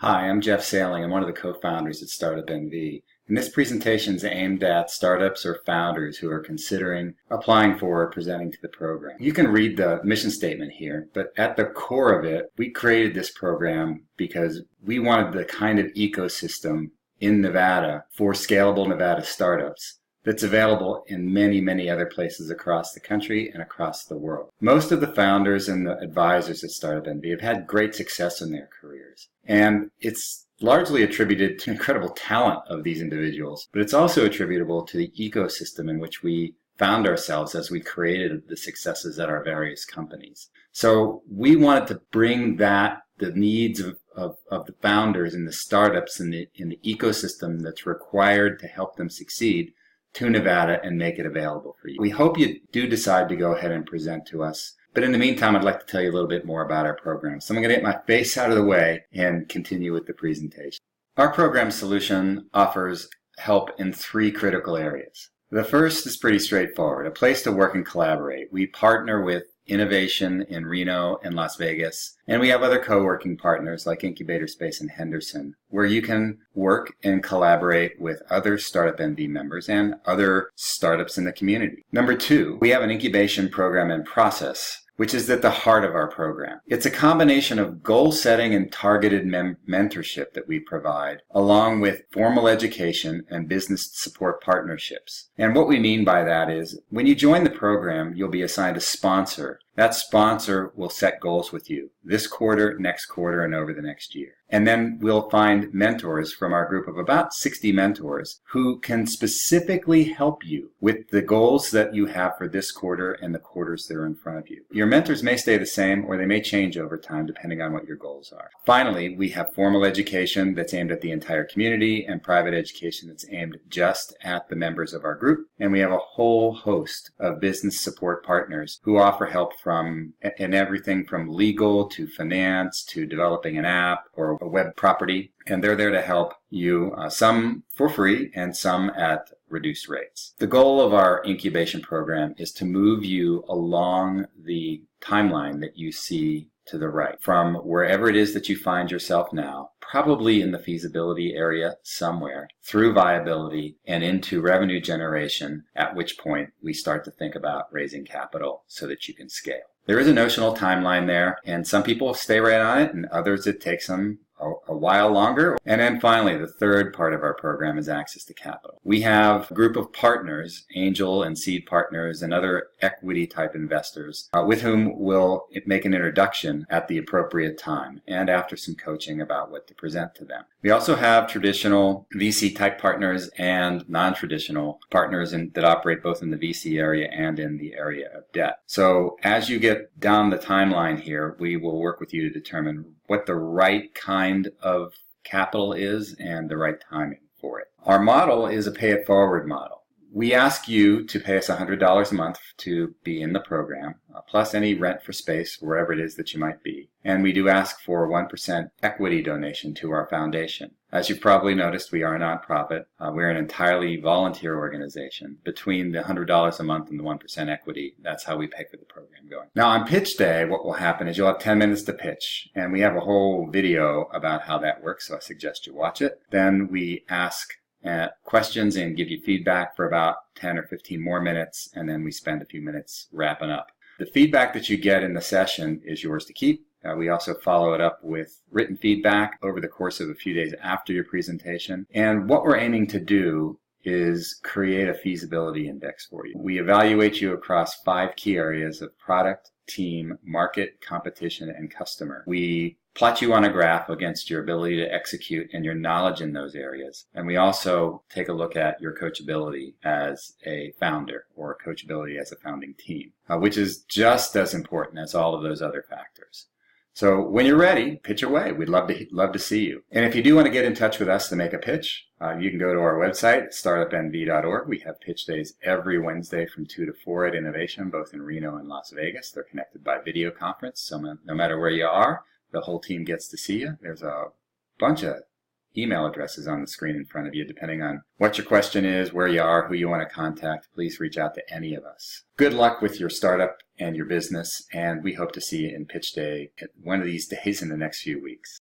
Hi, I'm Jeff Sailing. I'm one of the co-founders at StartUpNV. And this presentation is aimed at startups or founders who are considering applying for or presenting to the program. You can read the mission statement here, but at the core of it, we created this program because we wanted the kind of ecosystem in Nevada for scalable Nevada startups that's available in many, many other places across the country and across the world. Most of the founders and the advisors at StartUpNV have had great success in their careers. And it's largely attributed to incredible talent of these individuals, but it's also attributable to the ecosystem in which we found ourselves as we created the successes at our various companies. So we wanted to bring the needs of the founders and the startups in the ecosystem that's required to help them succeed to Nevada and make it available for you. We hope you do decide to go ahead and present to us. But in the meantime, I'd like to tell you a little bit more about our program. So I'm going to get my face out of the way and continue with the presentation. Our program solution offers help in three critical areas. The first is pretty straightforward, a place to work and collaborate. We partner with Incubation in Reno and Las Vegas, and we have other co-working partners like Incubator Space in Henderson, where you can work and collaborate with other StartUpNV members and other startups in the community. Number two, we have an incubation program and process, which is at the heart of our program. It's a combination of goal setting and targeted mentorship that we provide, along with formal education and business support partnerships. And what we mean by that is when you join the program, you'll be assigned a sponsor. That sponsor will set goals with you this quarter, next quarter, and over the next year. And then we'll find mentors from our group of about 60 mentors who can specifically help you with the goals that you have for this quarter and the quarters that are in front of you. Your mentors may stay the same or they may change over time depending on what your goals are. Finally, we have formal education that's aimed at the entire community and private education that's aimed just at the members of our group. And we have a whole host of business support partners who offer help in everything from legal to finance to developing an app or a web property, and they're there to help you, some for free and some at reduced rates. The goal of our incubation program is to move you along the timeline that you see to the right, from wherever it is that you find yourself now, probably in the feasibility area somewhere, through viability and into revenue generation, at which point we start to think about raising capital so that you can scale. There is a notional timeline there, and some people stay right on it, and others it takes them a while longer. And then finally, the third part of our program is access to capital. We have a group of partners, angel and seed partners and other equity type investors with whom we'll make an introduction at the appropriate time and after some coaching about what to present to them. We also have traditional VC type partners and non-traditional partners that operate both in the VC area and in the area of debt. So as you get down the timeline here, we will work with you to determine what the right kind of capital is and the right timing for it. Our model is a pay it forward model. We ask you to pay us $100 a month to be in the program, plus any rent for space wherever it is that you might be. And we do ask for 1% equity donation to our foundation. As you've probably noticed, we are a nonprofit. We're an entirely volunteer organization. Between the $100 a month and the 1% equity, that's how we pay for the program going. Now on pitch day, what will happen is you'll have 10 minutes to pitch. And we have a whole video about how that works, so I suggest you watch it. Then we ask questions and give you feedback for about 10 or 15 more minutes, and then we spend a few minutes wrapping up. The feedback that you get in the session is yours to keep. We also follow it up with written feedback over the course of a few days after your presentation. And what we're aiming to do is create a feasibility index for you. We evaluate you across 5 key areas of product, team, market, competition, and customer. We plot you on a graph against your ability to execute and your knowledge in those areas. And we also take a look at your coachability as a founder or coachability as a founding team, which is just as important as all of those other factors. So when you're ready, pitch away. We'd love to see you. And if you do want to get in touch with us to make a pitch, you can go to our website, startupnv.org. We have pitch days every Wednesday from 2 to 4 at Innovation, both in Reno and Las Vegas. They're connected by video conference, so no matter where you are, the whole team gets to see you. There's a bunch of email addresses on the screen in front of you. Depending on what your question is, where you are, who you want to contact, please reach out to any of us. Good luck with your startup and your business, and we hope to see you in pitch day one of these days in the next few weeks.